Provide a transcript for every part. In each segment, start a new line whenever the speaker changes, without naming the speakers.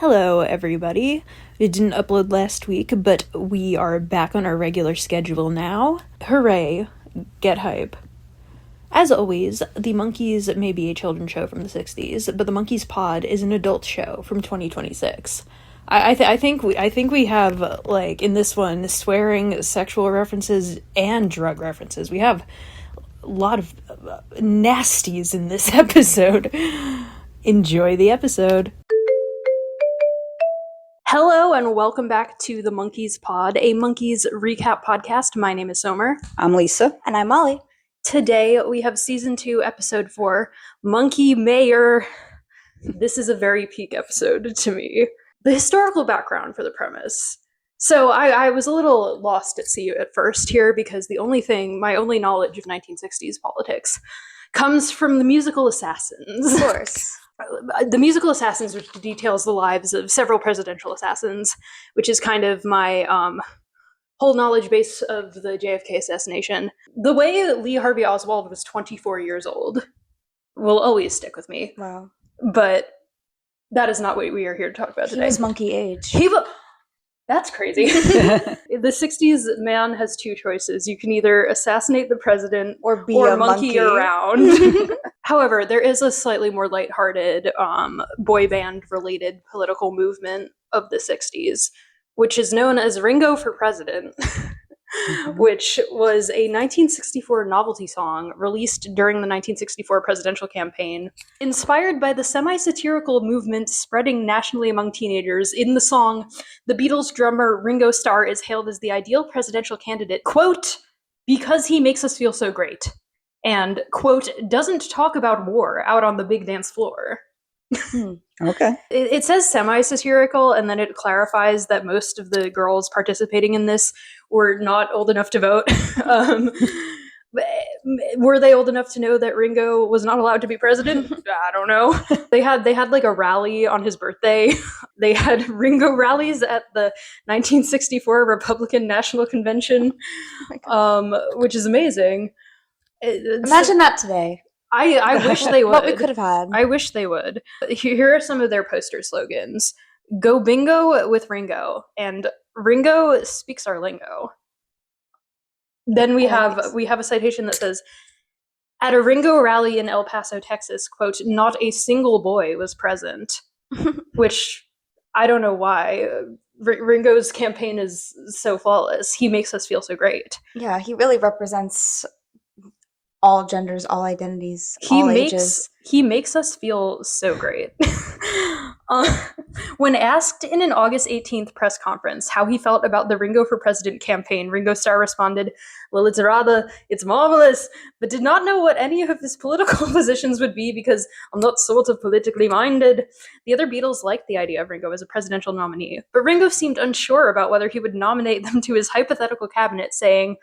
Hello, everybody. We didn't upload last week, but we are back on our regular schedule now. Hooray. Get hype. As always, the Monkees may be a children's show from the 60s, but the Monkeepad is an adult show from 2026. I think we have, like, in this one, swearing, sexual references, and drug references. We have a lot of nasties in this episode. Enjoy the episode. Hello and welcome back to the Monkeepad, a Monkees recap podcast. My name is Sommer.
I'm Lisa.
And I'm Molly.
Today we have season 2, episode 4, Monkee Mayor. This is a very peak episode to me. The historical background for the premise. So I was a little lost at sea at first here because my only knowledge of 1960s politics comes from the musical Assassins.
Of course.
The musical Assassins, which details the lives of several presidential assassins, which is kind of my whole knowledge base of the JFK assassination. The way Lee Harvey Oswald was 24 years old will always stick with me.
Wow.
But that is not what we are here to talk about today.
He was monkey age.
That's crazy. The 60s man has two choices. You can either assassinate the president
or be
or
a
monkey around. However, there is a slightly more lighthearted boy band related political movement of the 60s, which is known as Ringo for President, which was a 1964 novelty song released during the 1964 presidential campaign, inspired by the semi-satirical movement spreading nationally among teenagers. In the song, the Beatles drummer Ringo Starr is hailed as the ideal presidential candidate, quote, because he makes us feel so great, and, quote, doesn't talk about war out on the big dance floor.
Okay.
It says semi-satirical, and then it clarifies that most of the girls participating in this were not old enough to vote. Were they old enough to know that Ringo was not allowed to be president? I don't know. They had like a rally on his birthday. They had Ringo rallies at the 1964 Republican National Convention, which is amazing.
Imagine that today.
I wish they would.
What we could have had.
I wish they would. Here are some of their poster slogans. Go bingo with Ringo, and Ringo speaks our lingo. Then we have a citation that says, at a Ringo rally in El Paso, Texas, quote, not a single boy was present, which I don't know why. Ringo's campaign is so flawless. He makes us feel so great.
Yeah, he really represents all genders, all identities, all ages.
He makes us feel so great. When asked in an August 18th press conference how he felt about the Ringo for President campaign, Ringo Starr responded, well, it's marvelous, but did not know what any of his political positions would be because I'm not sort of politically minded. The other Beatles liked the idea of Ringo as a presidential nominee, but Ringo seemed unsure about whether he would nominate them to his hypothetical cabinet, saying,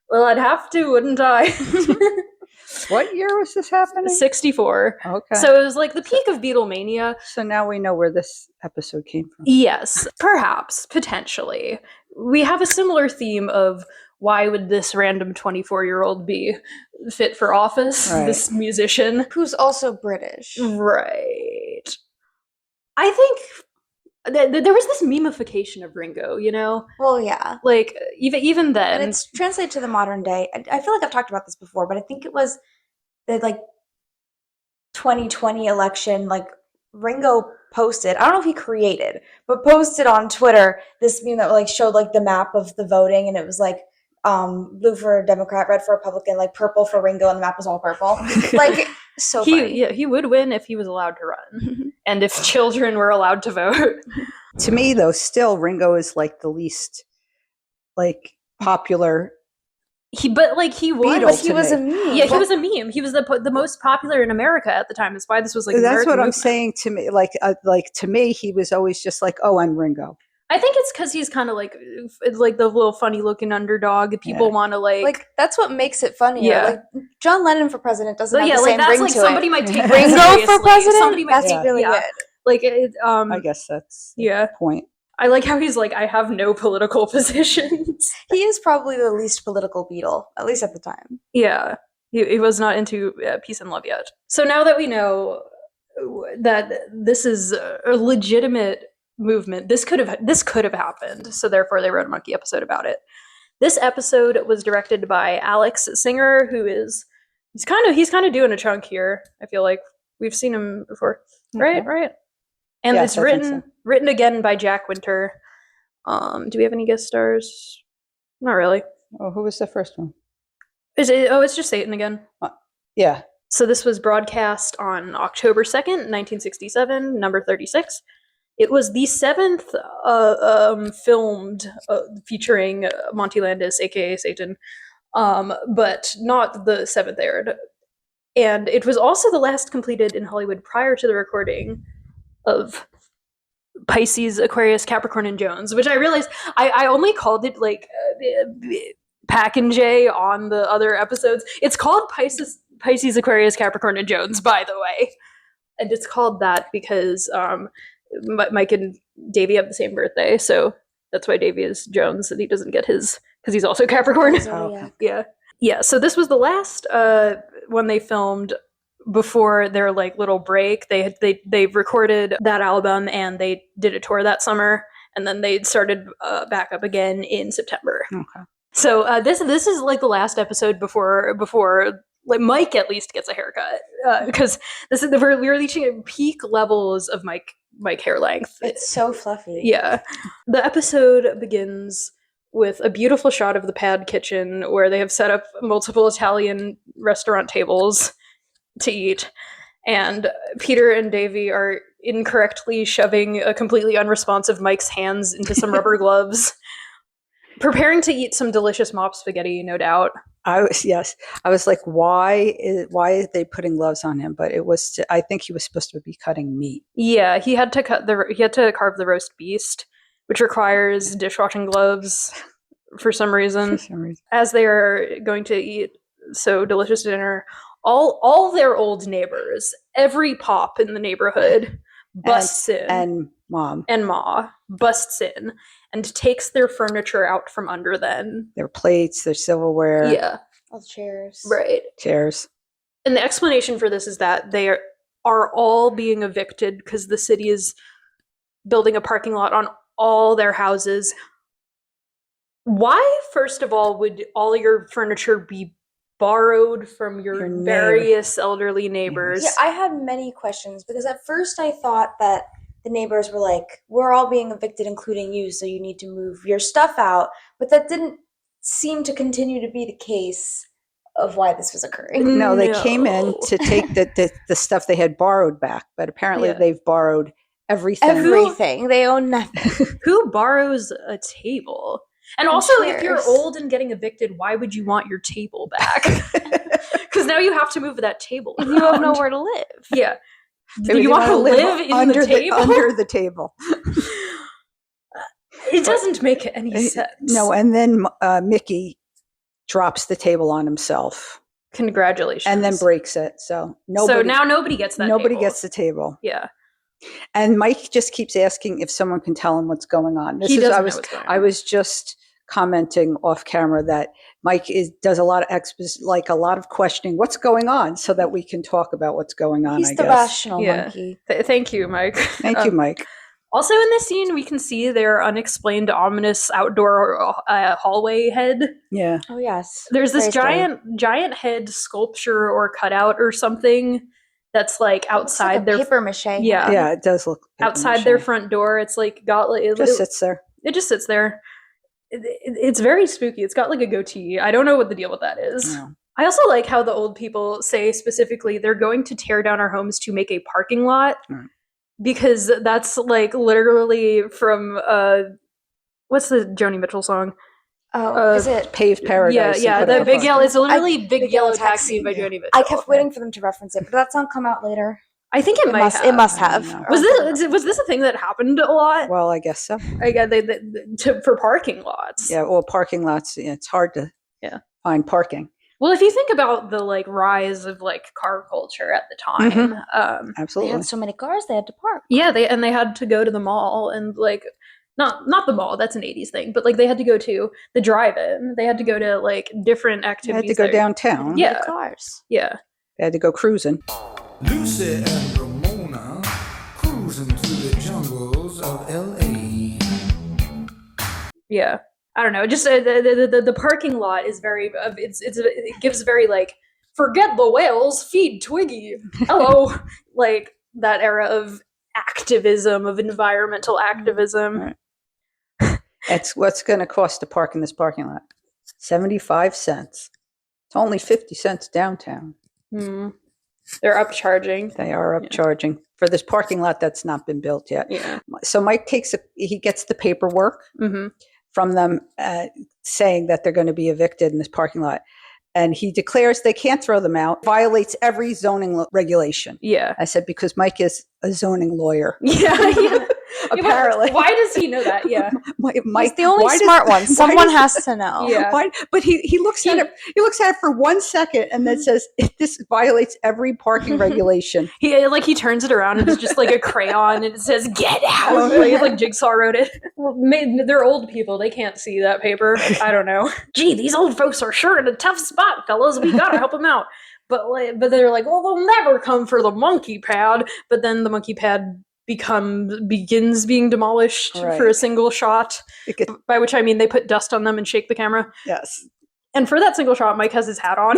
well, I'd have to, wouldn't I?
What year was this happening?
64.
Okay.
So it was like the peak of Beatlemania.
So now we know where this episode came from.
Yes, perhaps, potentially. We have a similar theme of why would this random 24-year-old be fit for office,
right.
This musician.
Who's also British.
Right. I think there was this memification of Ringo, you know?
Well, yeah.
Like, even then.
And it's translated to the modern day. I feel like I've talked about this before, but I think it was the, 2020 election, Ringo posted, I don't know if he created, but posted on Twitter this meme that, showed, the map of the voting, and it was, blue for Democrat, red for Republican, purple for Ringo, and the map was all purple. So funny.
Yeah, he would win if he was allowed to run, and if children were allowed to vote.
To me, though, still Ringo is the least popular.
He was.
Beatle
He was a meme.
Yeah, he was a meme. He was the most popular in America at the time. That's why this was
That's
American
what I'm
movement.
saying. To me, to me, he was always just oh, I'm Ringo.
I think it's because he's kind of the little funny looking underdog. People want to
that's what makes it funnier.
Yeah.
John Lennon for president doesn't have
yeah,
the same
that's
ring to
somebody
it.
might take that
Ringo
seriously.
for president.
Somebody might
That's
take,
really
yeah.
good.
I guess that's the point.
I like how he's I have no political positions.
He is probably the least political Beatle, at least at the time.
Yeah, he was not into peace and love yet. So now that we know that this is a legitimate movement. This could have happened. So therefore, they wrote a Monkee episode about it. This episode was directed by Alex Singer, who is he's kind of doing a chunk here. I feel like we've seen him before, right? And
Yes,
it's
I think so.
written again by Jack Winter. Do we have any guest stars? Not really.
Oh, who was the first one?
Is it? Oh, it's just Satan again.
Yeah.
So this was broadcast on October 2nd, 1967, number 36. It was the 7th filmed featuring Monty Landis, aka Satan, but not the 7th aired. And it was also the last completed in Hollywood prior to the recording of Pisces, Aquarius, Capricorn, and Jones, which I realized I only called it like Pack and J on the other episodes. It's called Pisces, Aquarius, Capricorn, and Jones, by the way. And it's called that because Mike and Davy have the same birthday, so that's why Davy is Jones, and he doesn't get his because he's also Capricorn.
Oh,
Yeah. So this was the last one they filmed before their like little break. They recorded that album and they did a tour that summer, and then they started back up again in September.
Okay.
So this is like the last episode before like Mike at least gets a haircut because we're reaching peak levels of Mike hair length.
It's so fluffy.
Yeah. The episode begins with a beautiful shot of the pad kitchen where they have set up multiple Italian restaurant tables to eat. And Peter and Davy are incorrectly shoving a completely unresponsive Mike's hands into some rubber gloves, preparing to eat some delicious mop spaghetti, no doubt.
I was like, why are they putting gloves on him? But it was I think he was supposed to be cutting meat.
Yeah, he had to carve the roast beast, which requires dishwashing gloves for some reason. As they are going to eat so delicious dinner, all their old neighbors, every pop in the neighborhood busts in,
and mom
and ma busts in and takes their furniture out from under them.
Their plates, their silverware,
Yeah,
All the chairs.
right.
chairs.
And the explanation for this is that they are all being evicted because the city is building a parking lot on all their houses. Why, first of all, would all your furniture be borrowed from your various elderly neighbors?
Yeah, I had many questions because at first I thought that the neighbors were like, we're all being evicted, including you, so you need to move your stuff out. But that didn't seem to continue to be the case of why this was occurring.
No, they came in to take the stuff they had borrowed back, but apparently they've borrowed everything.
Everything. They own nothing.
Who borrows a table? And also, if you're old and getting evicted, why would you want your table back? Because now you have to move that table around.
You have nowhere to live.
Yeah.
Maybe
You want to live in
under
the table?
under the table.
It doesn't make any sense.
No, and then Micky drops the table on himself.
Congratulations.
And then breaks it. So
now nobody gets that
Nobody
table.
gets the table.
Yeah.
And Mike just keeps asking if someone can tell him what's going on.
He doesn't know what's going on.
I was just commenting off camera that Mike does a lot of questioning. What's going on, so that we can talk about what's going on.
He's the rational monkey.
Thank you, Mike.
Thank you, Mike.
Also, in this scene, we can see their unexplained, ominous outdoor hallway head.
Yeah.
Oh yes.
There's this giant head sculpture or cutout or something that's like outside
like
their
paper mache.
Yeah,
Yeah, it does look
outside their front door. It's like got like
it just sits there.
It just sits there. It's very spooky. It's got like a goatee. I don't know what the deal with that is.
No.
I also like how the old people say specifically they're going to tear down our homes to make a parking lot. Because that's like literally from what's the Joni Mitchell song?
Oh, is it
Paved Paradise?
Yeah, the big yellow. It's literally Big Yellow Taxi by
yeah.
Joni Mitchell.
I kept waiting for them to reference it, but did that song come out later?
I think it might have.
It must have.
Was this a thing that happened a lot?
Well, I guess so.
For parking lots.
Yeah, well, parking lots. Yeah, it's hard to find parking.
Well, if you think about the like rise of like car culture at the time,
Absolutely.
They had so many cars, they had to park.
Yeah, they had to go to the mall and like not the mall. That's an 80s thing, but like they had to go to the drive-in. They had to go to like different
They
activities.
had to go downtown.
Yeah,
Cars.
Yeah.
They had to go cruising.
Lucy and Ramona cruising through the jungles of L.A.
Yeah. I don't know. Just the parking lot is very it gives very like forget the whales, feed Twiggy. Hello, like that era of activism, of environmental activism.
Right. It's what's going to cost to park in this parking lot. 75 cents. It's only 50 cents downtown.
They're upcharging.
They are upcharging for this parking lot that's not been built yet.
Yeah.
So Mike he gets the paperwork from them saying that they're going to be evicted in this parking lot. And he declares they can't throw them out. Violates every zoning regulation.
Yeah.
I said, because Mike is a zoning lawyer.
Yeah.
Apparently.
Why does he know that? Yeah.
Mike,
He's the only smart one. Someone has to know.
Yeah.
But he looks at it. He looks at it for 1 second and then says, "This violates every parking regulation."
He turns it around and it's just like a crayon and it says "Get out." Like Jigsaw wrote it. Well, they're old people. They can't see that paper. I don't know. Gee, these old folks are sure in a tough spot, fellas. We gotta help them out. But they're like, well, they'll never come for the Monkeepad. But then the Monkeepad begins being demolished for a single shot, by which I mean they put dust on them and shake the camera.
Yes.
And for that single shot, Mike has his hat on.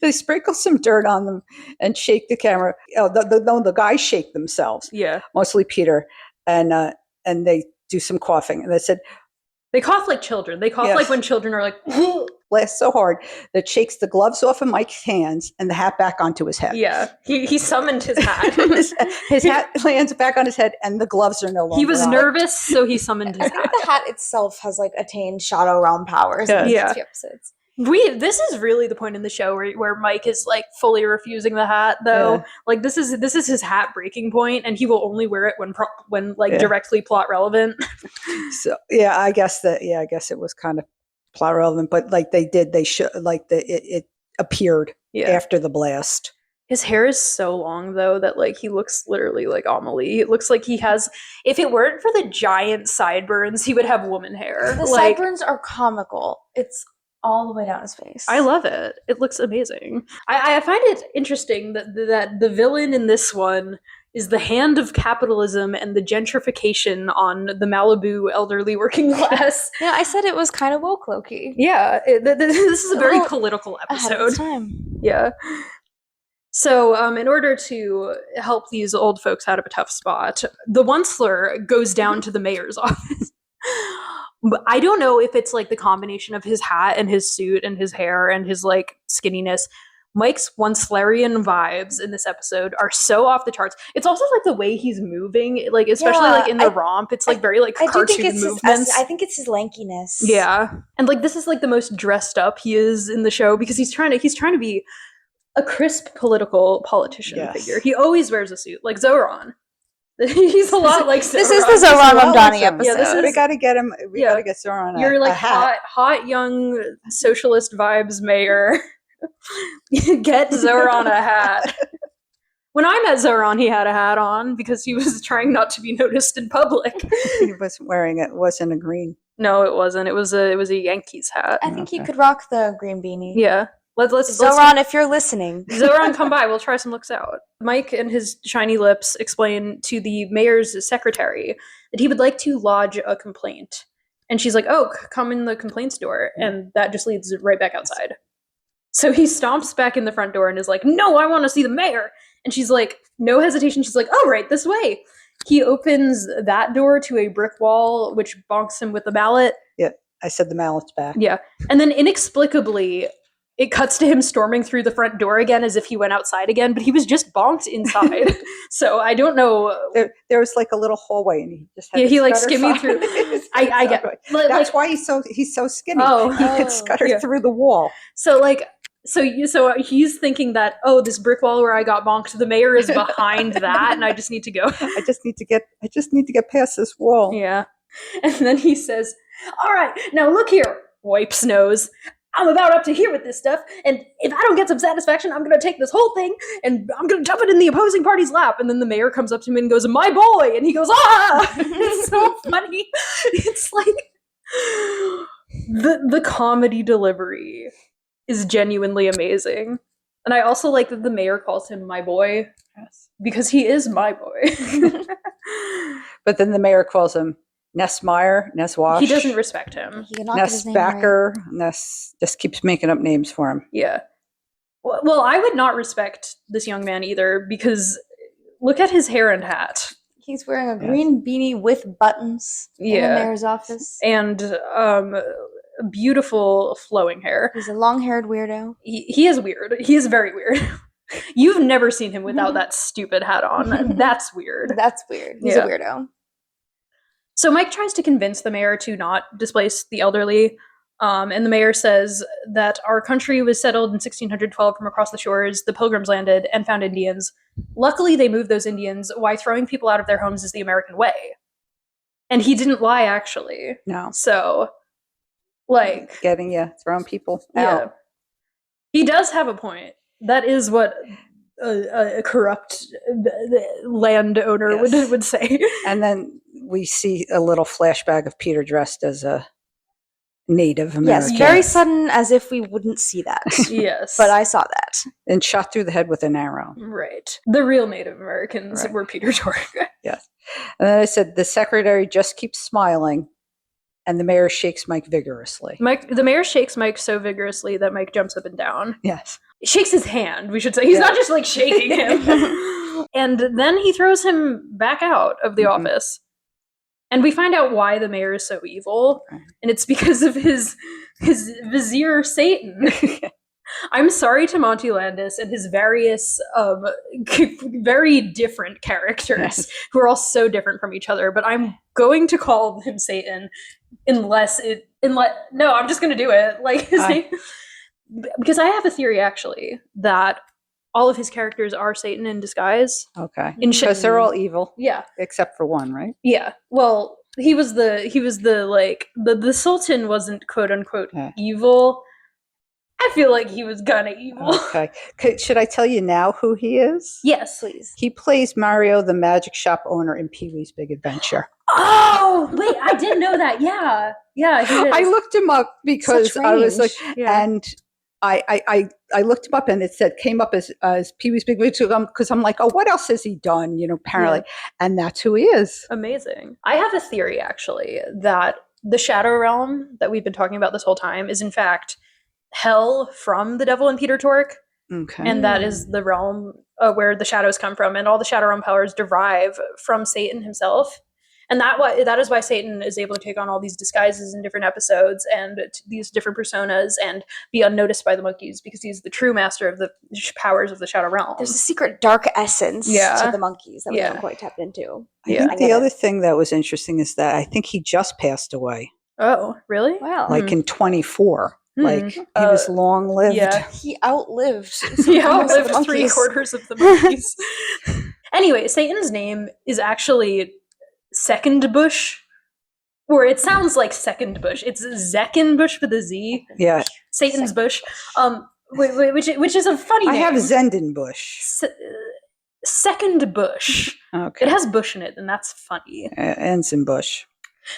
They sprinkle some dirt on them and shake the camera. Oh, the guys shake themselves.
Yeah.
Mostly Peter. And they do some coughing. And they said,
they cough like children. They cough like when children are like,
blast so hard that shakes the gloves off of Mike's hands and the hat back onto his head.
Yeah. He summoned his hat.
his hat lands back on his head and the gloves are no longer
He was
on.
nervous, so he summoned his hat.
The hat itself has like attained shadow realm powers in these 2 episodes.
This is really the point in the show where Mike is like fully refusing the hat, though. Like this is his hat breaking point, and he will only wear it when directly plot relevant.
So I guess it was kind of plot relevant, but like it appeared after the blast.
His hair is so long though that like he looks literally like Amelie. It looks like he has, if it weren't for the giant sideburns, he would have woman hair.
The sideburns are comical. It's all the way down his face.
I love it. It looks amazing. I find it interesting that the villain in this one is the hand of capitalism and the gentrification on the Malibu elderly working class.
Yeah, I said it was kind of woke, low-key.
Yeah, this is a very political episode. Yeah. So, in order to help these old folks out of a tough spot, the Onceler goes down to the mayor's office. I don't know if it's like the combination of his hat and his suit and his hair and his like skinniness. Mike's Oncelerian vibes in this episode are so off the charts. It's also like the way he's moving, like especially like in the romp. It's like very like cartoon movements.
I think it's his lankiness.
Yeah, and like this is like the most dressed up he is in the show because he's trying to be a crisp politician figure. He always wears a suit, like Zohran. He's a lot like Zohran.
This is the Zohran Mamdani episode.
Yeah,
we got to get him. We got to get Zohran.
You're like hot young socialist vibes mayor. Get Zohran a hat. When I met Zohran, he had a hat on because he was trying not to be noticed in public.
He wasn't wearing it. It wasn't a green.
No, it wasn't. It was a Yankees hat.
I think he could rock the green beanie.
Yeah. Let's
Zohran, if you're listening.
Zohran, come by. We'll try some looks out. Mike and his shiny lips explain to the mayor's secretary that he would like to lodge a complaint. And she's like, oh, come in the complaints door. And that just leads right back outside. So he stomps back in the front door and is like, no, I want to see the mayor. And she's like, no hesitation. She's like, oh, right, this way. He opens that door to a brick wall, which bonks him with a mallet.
Yeah, I said the mallet's back.
Yeah. And then inexplicably, it cuts to him storming through the front door again as if he went outside again, but he was just bonked inside. So I don't know.
There was like a little hallway, and he just had
he like skimmed through. I get
that's why he's so skinny. He could scutter through the wall.
So like. So he's thinking that, oh, this brick wall where I got bonked, the mayor is behind that, and I just need to go.
I just need to get past this wall.
Yeah. And then he says, all right, now look here, wipes nose. I'm about up to here with this stuff, and if I don't get some satisfaction, I'm going to take this whole thing, and I'm going to dump it in the opposing party's lap. And then the mayor comes up to him and goes, my boy! And he goes, ah! It's so funny. It's like, the comedy delivery is genuinely amazing. And I also like that the mayor calls him my boy, because he is my boy.
But then the mayor calls him Nessmeyer, Nesswash.
He doesn't respect him.
He cannot get his name right.
Nessbacker, Ness just keeps making up names for him.
Yeah. Well, I would not respect this young man either, because look at his hair and hat.
He's wearing a green beanie with buttons in the mayor's office.
And beautiful flowing hair.
He's a long-haired weirdo.
He is weird. He is very weird. You've never seen him without that stupid hat on. That's weird.
That's weird. He's a weirdo.
So Mike tries to convince the mayor to not displace the elderly. And the mayor says that our country was settled in 1612 from across the shores. The Pilgrims landed and found Indians. Luckily, they moved those Indians. Why throwing people out of their homes is the American way. And he didn't lie, actually.
No.
So, like...
throwing people out.
He does have a point. That is what a corrupt landowner would say.
And then we see a little flashback of Peter dressed as a Native American.
Yes, very sudden, as if we wouldn't see that.
Yes.
But I saw that.
And shot through the head with an arrow.
Right. The real Native Americans were Peter Tork.
Yes. And then I said, the secretary just keeps smiling, and the mayor shakes Mike vigorously.
The mayor shakes Mike so vigorously that Mike jumps up and down.
Yes.
Shakes his hand, we should say. He's not just like shaking him. And then he throws him back out of the office. And we find out why the mayor is so evil. And it's because of his vizier Satan. I'm sorry to Monty Landis and his various very different characters who are all so different from each other, but I'm going to call him Satan no, I'm just going to do it. Like his name, because I have a theory actually that all of his characters are Satan in disguise.
Okay. Because they're all evil.
Yeah.
Except for one, right?
Yeah. Well, the Sultan wasn't quote unquote evil. I feel like he was kind of evil.
Okay. Should I tell you now who he is?
Yes, please.
He plays Mario, the magic shop owner in Pee-wee's Big Adventure.
Oh, wait, I didn't know that. Yeah. Yeah, he is.
I looked him up because I was like, and I looked him up and it came up as Pee-wee's Big Adventure because I'm like, oh, what else has he done? Apparently. Yeah. And that's who he is.
Amazing. I have a theory, actually, that the Shadow Realm that we've been talking about this whole time is, in fact, hell from the devil and Peter Tork.
Okay.
And that is the realm where the shadows come from. And all the Shadow Realm powers derive from Satan himself. And that is why Satan is able to take on all these disguises in different episodes and these different personas and be unnoticed by the monkeys, because he's the true master of the powers of the Shadow Realm.
There's a secret dark essence to the monkeys that we haven't quite tapped into.
I think the other thing that was interesting is that I think he just passed away.
Oh, really?
Wow.
Like in 24. Like he was long lived.
Yeah. He outlived.
He outlived 3/4 of the monkeys. Anyway, Satan's name is actually Second Bush, or it sounds like Second Bush. It's Zecken Bush with a Z.
Yeah.
Satan's Bush. Which is a funny name.
I have Zenden Bush.
Second Bush.
Okay.
It has Bush in it, and that's funny.
Ensign Bush.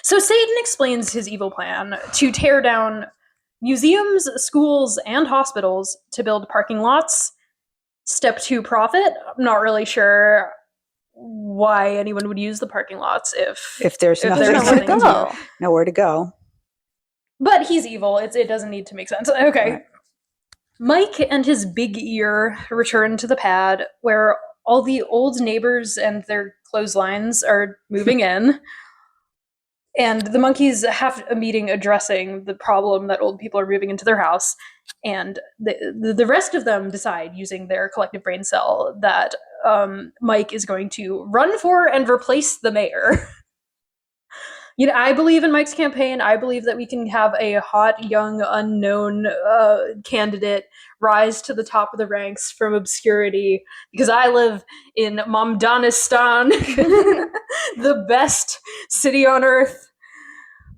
So Satan explains his evil plan to tear down museums, schools, and hospitals to build parking lots. Step 2, profit. I'm not really sure why anyone would use the parking lots if
there's nowhere to go.
But he's evil. It doesn't need to make sense. Okay. Right. Mike and his big ear return to the pad where all the old neighbors and their clotheslines are moving in. And the monkeys have a meeting addressing the problem that old people are moving into their house. And the rest of them decide, using their collective brain cell, that Mike is going to run for and replace the mayor. I believe in Mike's campaign. I believe that we can have a hot, young, unknown candidate rise to the top of the ranks from obscurity, because I live in Mamdanistan, the best city on earth.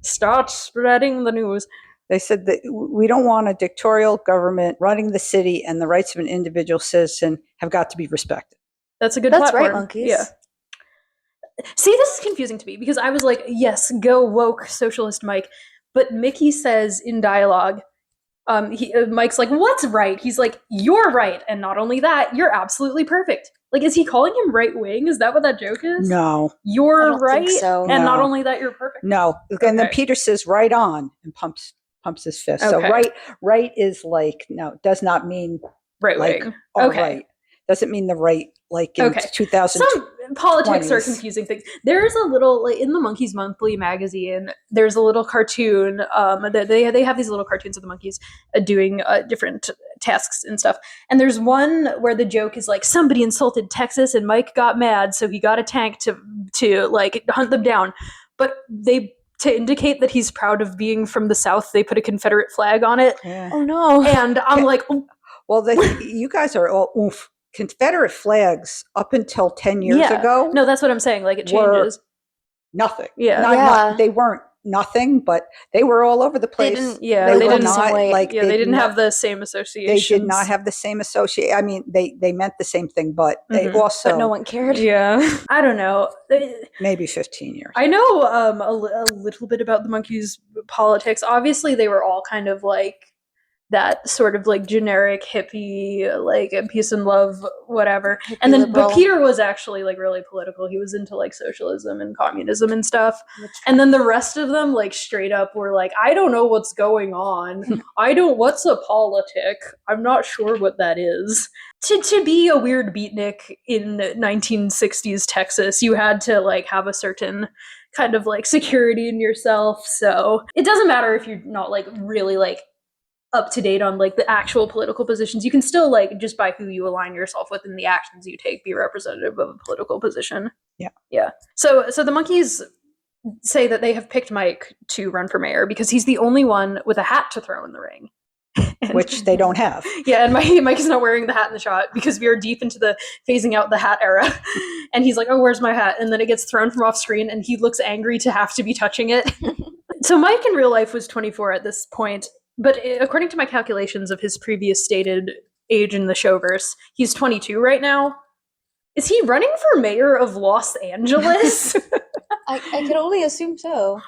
Start spreading the news.
They said that we don't want a dictatorial government running the city, and the rights of an individual citizen have got to be respected.
That's a good platform. That's right, monkeys. Yeah. See, this is confusing to me, because I was like, yes, go woke socialist Mike. But Micky says in dialogue, Mike's like, what's right? He's like, you're right. And not only that, you're absolutely perfect. Like, is he calling him right wing? Is that what that joke is?
No.
I
You're
don't
right.
think so.
And not
No.
only that, you're perfect.
No. And then
Okay.
Peter says right on and pumps his fist. So
Okay.
right is like, no, does not mean
Right
like
wing.
all
Okay.
right. Doesn't mean the right like in
Okay.
2000.
Some politics are
20s.
confusing things. There's a little, like, in the Monkees Monthly magazine, there's a little cartoon. That they have these little cartoons of the Monkees doing different tasks and stuff. And there's one where the joke is like, somebody insulted Texas and Mike got mad, so he got a tank to like hunt them down. But to indicate that he's proud of being from the South, they put a Confederate flag on it.
Yeah.
Oh no.
And I'm like,
Well, you guys are all oof. Confederate flags up until 10 years
Yeah.
ago.
No, that's what I'm saying. Like, it
were
changes.
nothing.
Yeah.
Yeah.
They weren't nothing, but they were all over the place.
didn't-
Yeah,
they
they
were
didn't-
not like
Yeah, they didn't have the same associations.
They did not have the same associate. I mean, they meant the same thing, but they
Mhm.
also
But no one cared.
Yeah. I don't know.
maybe 15 years.
I know a little bit about the Monkees' politics. Obviously, they were all kind of like that sort of like generic hippie, like peace and love, whatever.
Hippie
And then,
liberal.
but Peter was actually like really political. He was into like socialism and communism and stuff. And then the rest of them, like straight up, were like, I don't know what's going on. What's a politic? I'm not sure what that is. To be a weird beatnik in 1960s Texas, you had to like have a certain kind of like security in yourself. So it doesn't matter if you're not like really like up to date on like the actual political positions. You can still like just by who you align yourself with and the actions you take be representative of a political position. Yeah. So the Monkees say that they have picked Mike to run for mayor because he's the only one with a hat to throw in the ring.
Which they don't have.
Yeah, and Mike is not wearing the hat in the shot because we are deep into the phasing out the hat era. And he's like, oh, where's my hat? And then it gets thrown from off screen and he looks angry to have to be touching it. So Mike in real life was 24 at this point, but according to my calculations of his previous stated age in the showverse, he's 22 right now. Is he running for mayor of Los Angeles?
I can only assume so.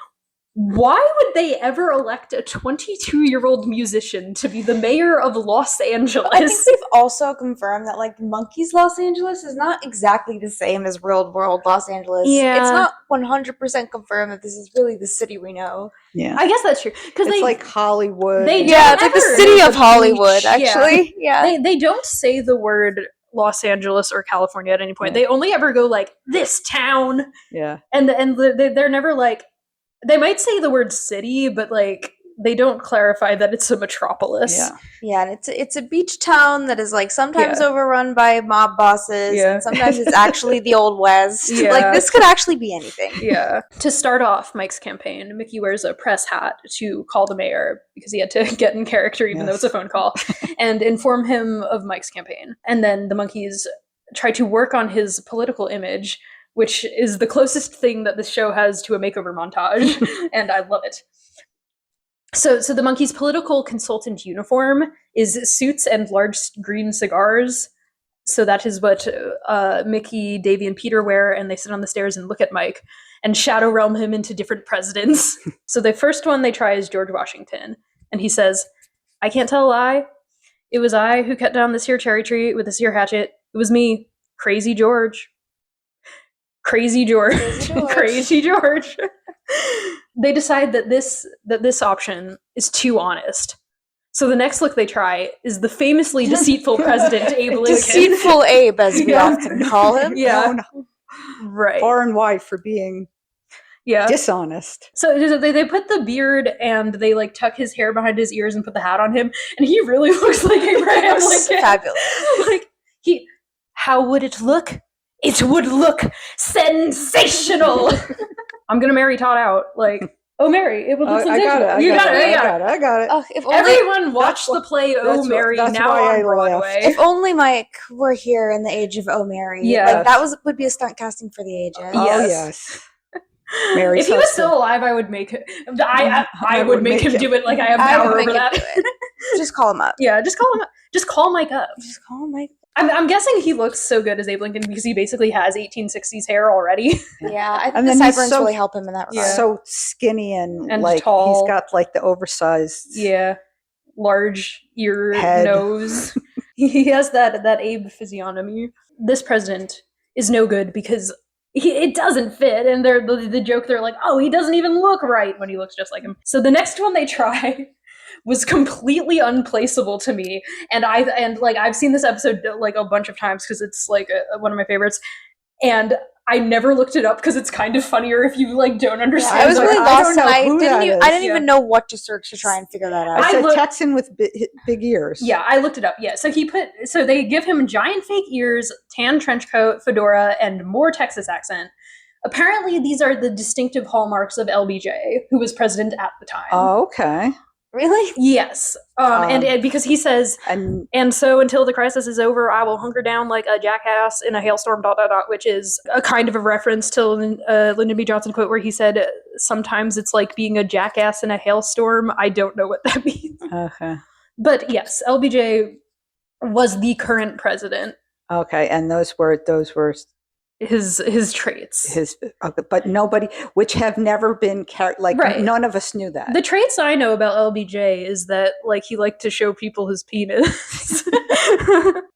Why would they ever elect a 22-year-old musician to be the mayor of Los Angeles?
I think we've also confirmed that like Monkees Los Angeles is not exactly the same as real world Los Angeles.
Yeah.
It's not 100% confirmed that this is really the city we know.
Yeah.
I guess that's true. Because
It's like Hollywood.
they-
Yeah, it's like the
Never.
city of
The
Hollywood,
beach.
actually. Yeah.
they don't say the word Los Angeles or California at any point.
Yeah.
They only ever go like this town,
Yeah.
and they're never like. They might say the word city, but like they don't clarify that it's a metropolis.
Yeah.
Yeah, and it's a beach town that is like sometimes
Yeah.
overrun by mob bosses,
Yeah.
and sometimes it's actually the Old West.
Yeah.
Like this could actually be anything.
Yeah. To start off Mike's campaign, Micky wears a press hat to call the mayor because he had to get in character, even though
Yes.
it's a phone call, and inform him of Mike's campaign. And then the Monkees try to work on his political image, which is the closest thing that this show has to a makeover montage, and I love it. So the Monkees' political consultant uniform is suits and large green cigars. So that is what Micky, Davy, and Peter wear, and they sit on the stairs and look at Mike and shadow realm him into different presidents. So the first one they try is George Washington, and he says, I can't tell a lie. It was I who cut down this here cherry tree with this here hatchet. It was me, Crazy George. Crazy George.
Crazy George.
Crazy George. They decide that this option is too honest. So the next look they try is the famously deceitful president Abe Lincoln.
Deceitful Abe, as we
Yeah.
often call him.
Yeah.
Known
Right.
far and wide for being
Yeah.
dishonest.
So they put the beard and they like tuck his hair behind his ears and put the hat on him, and he really looks like Abraham
It's
Lincoln.
fabulous.
Like how would it look? It would look sensational. I'm gonna marry Todd out. Like, oh Mary, it would look
I
sensational.
got it.
You got it. Yeah.
I got it.
Oh, if only
Everyone watch the play Oh
that's
Mary
that's
now
why
on
I
Broadway.
if only Mike were here in the age of Oh Mary.
Yeah.
Like that would be a stunt casting for the ages.
Oh,
Yes.
yes. Mary's
If he was
husband.
still alive, I would make him. I would make him do it. Like I have
I would
power
make
over
him
that.
do it. Just call him up.
Yeah, just call him. Just call Mike up.
Just call him Mike.
I'm guessing he looks so good as Abe Lincoln because he basically has 1860s hair already.
Yeah, I think
And
the
then he's
sideburns
so-
really help him in that regard.
Yeah.
So skinny and
And
like
tall.
he's got like the oversized.
Yeah. large ear
Head.
nose. He has that Abe physiognomy. This president is no good because it doesn't fit, and the joke they're like, oh, he doesn't even look right when he looks just like him. So the next one they try was completely unplaceable to me, and I've seen this episode like a bunch of times because it's like one of my favorites, and I never looked it up because it's kind of funnier if you like don't understand.
I was really lost, and I didn't
is.
even know what to search to try and figure that out.
I said Texan with big ears.
Yeah, I looked it up. Yeah, so they give him giant fake ears, tan trench coat, fedora, and more Texas accent. Apparently, these are the distinctive hallmarks of LBJ, who was president at the time.
Oh, okay.
Really?
Yes. And because he says, and so until the crisis is over, I will hunker down like a jackass in a hailstorm, ... which is a kind of a reference to Lyndon B. Johnson quote where he said, sometimes it's like being a jackass in a hailstorm. I don't know what that means.
Okay.
But yes, LBJ was the current president.
Okay, and those were
his traits.
But nobody, which have never been none of us knew that.
The traits I know about LBJ is that like he liked to show people his penis.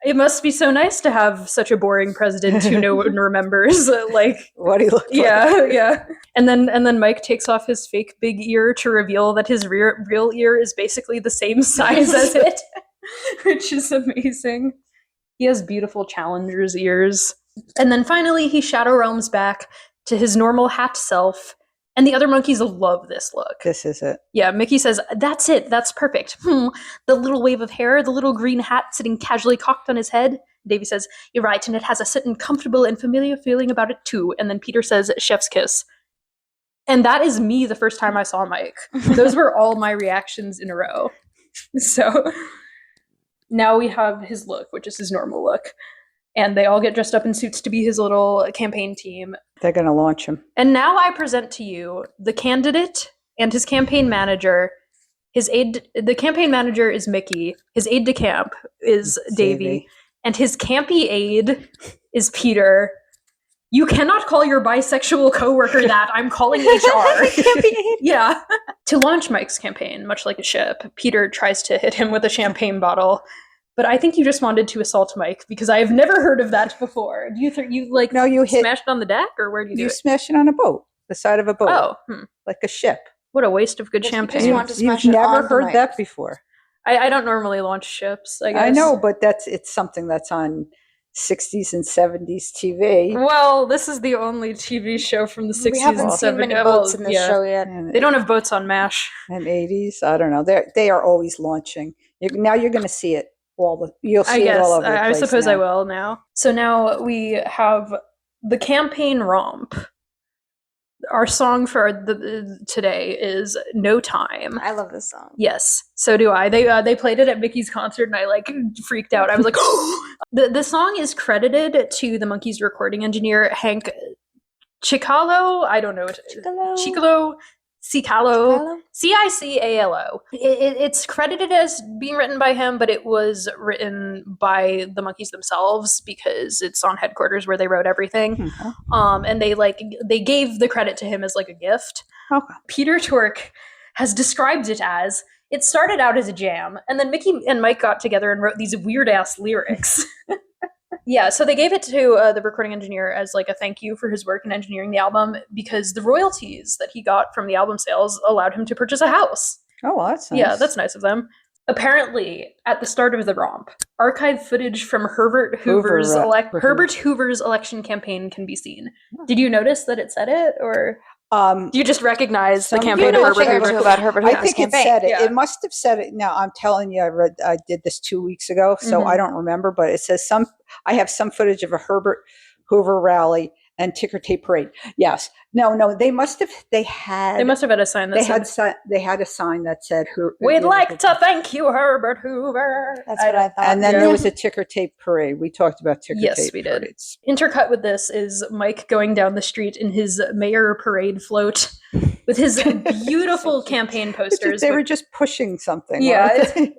It must be so nice to have such a boring president who no one remembers like
what he looked like.
Yeah. And then Mike takes off his fake big ear to reveal that his real ear is basically the same size as it, which is amazing. He has beautiful Challenger's ears. And then finally, he shadow realms back to his normal hat self, and the other monkeys love this look.
This is it.
Yeah, Micky says, that's it, that's perfect. The little wave of hair, the little green hat sitting casually cocked on his head. Davy says, you're right, and it has a certain comfortable and familiar feeling about it too. And then Peter says, chef's kiss. And that is me the first time I saw Mike. Those were all my reactions in a row. So now we have his look, which is his normal look. And they all get dressed up in suits to be his little campaign team.
They're going to launch him.
And now I present to you the candidate and his campaign manager. The campaign manager is Micky. His aide-de-camp is Davy. And his campy aide is Peter. You cannot call your bisexual coworker that. I'm calling HR. Yeah. To launch Mike's campaign, much like a ship, Peter tries to hit him with a champagne bottle. But I think you just wanted to assault Mike because I have never heard of that before. Do you smashed it on the deck, or where do you do it?
You smash it on a boat, the side of a boat.
Oh,
like a ship.
What a waste of good champagne.
You've never heard that before.
I don't normally launch ships, I guess.
I know, but it's something that's on 60s and 70s TV.
Well, this is the only TV show from the 60s
we haven't
and 70s.
Seen many boats in this show yet.
They don't have boats on MASH.
And 80s, I don't know. They are always launching. Now you're going to see it. You'll see it all over the place.
I suppose
now.
I will now. So now we have the campaign romp. Our song for today is "No Time."
I love this song.
Yes, so do I. They played it at Micky's concert, and I like freaked out. I was like, the song is credited to the Monkees recording engineer Hank Cicalo. I don't know. Cicalo. Cicalo. Cicalo. It's credited as being written by him, but it was written by the Monkees themselves because it's on headquarters where they wrote everything. Mm-hmm. And they gave the credit to him as like a gift.
Okay.
Peter Tork has described it as, it started out as a jam, and then Micky and Mike got together and wrote these weird ass lyrics. Yeah, so they gave it to the recording engineer as like a thank you for his work in engineering the album because the royalties that he got from the album sales allowed him to purchase a house.
Oh, well, that's nice.
Yeah, that's nice of them. Apparently, at the start of the romp, archive footage from Herbert Hoover's election campaign can be seen. Did you notice that it said it, or do you just recognize the campaign of Herbert Hoover?
About Herbert Hoover's
I think
campaign.
It said it.
Yeah.
It must have said it. Now I'm telling you, I did this 2 weeks ago, so I don't remember. But it says I have some footage of a Herbert Hoover rally and ticker tape parade. Yes. No. They must have had a sign that they had a sign that said
"We'd like to thank you, Herbert Hoover."
That's what I thought.
And then there was a ticker tape parade. We talked about ticker tape.
Yes, we did.
Parades.
Intercut with this is Mike going down the street in his mayor parade float with his beautiful campaign posters.
They were just pushing something.
Yeah.
Right?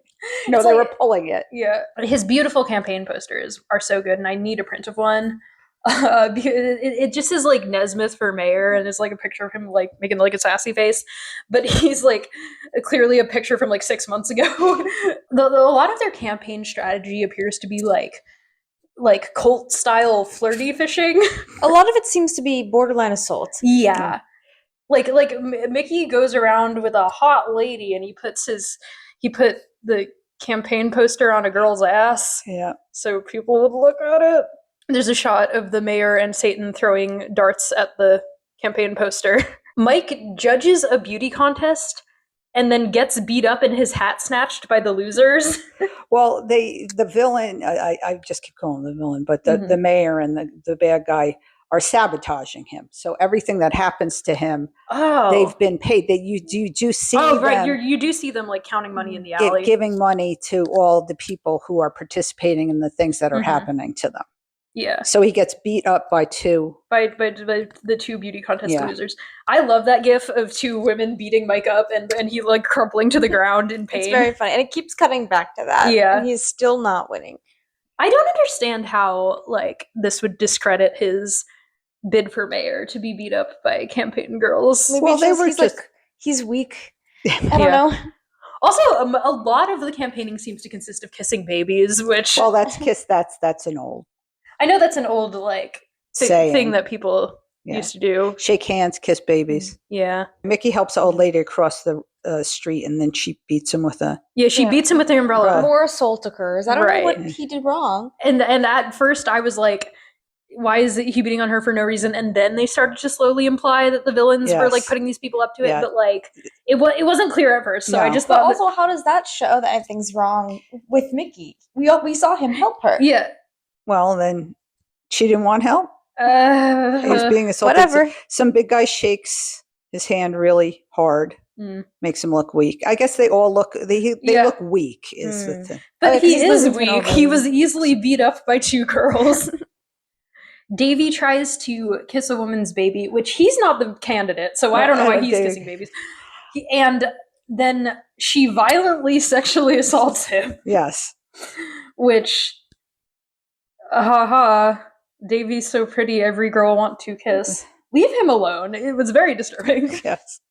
No, they were pulling it.
Yeah. His beautiful campaign posters are so good, and I need a print of one. Because it just is like Nesmith for mayor, and it's like a picture of him like making like a sassy face, but he's like clearly a picture from like 6 months ago. A lot of their campaign strategy appears to be like cult style flirty fishing.
A lot of it seems to be borderline assault.
Yeah. Like Mickey goes around with a hot lady, and he put the campaign poster on a girl's ass.
Yeah.
So people would look at it. There's a shot of the mayor and Satan throwing darts at the campaign poster. Mike judges a beauty contest and then gets beat up and his hat snatched by the losers.
Well, the villain, I just keep calling him the villain, but the mayor and the bad guy are sabotaging him. So everything that happens to him, they've been paid. That you do see.
Oh, right.
Them
You do see them like counting money in the alley,
giving money to all the people who are participating in the things that are happening to them.
Yeah.
So he gets beat up by
the two beauty contest losers. I love that gif of two women beating Mike up and he like crumpling to the ground in pain.
It's very funny. And it keeps cutting back to that.
Yeah.
And he's still not winning.
I don't understand how like this would discredit his bid for mayor to be beat up by campaign girls.
Maybe he's weak. I don't know.
Also, a lot of the campaigning seems to consist of kissing babies, which
that's an old.
I know that's an old like thing that people used to do.
Shake hands, kiss babies.
Yeah.
Mickey helps the old lady across the street, and then she beats him with a.
Yeah, she beats him with the umbrella.
More assault occurs. I don't know what he did wrong.
And at first I was like, why is he beating on her for no reason? And then they started to slowly imply that the villains were like putting these people up to it, but like it wasn't clear at first. So I just thought.
But also, how does that show that anything's wrong with Mickey? We saw him help her.
Yeah.
Well, then she didn't want help. He was being assaulted.
Whatever.
Some big guy shakes his hand really hard, makes him look weak. I guess they all look. They look weak. Is the thing.
But he is weak. He was easily beat up by two girls. Davy tries to kiss a woman's baby, which he's not the candidate, so I don't know why he's kissing babies. And then she violently sexually assaults him.
Yes.
Which, Davy's so pretty, every girl want to kiss. Leave him alone. It was very disturbing.
Yes.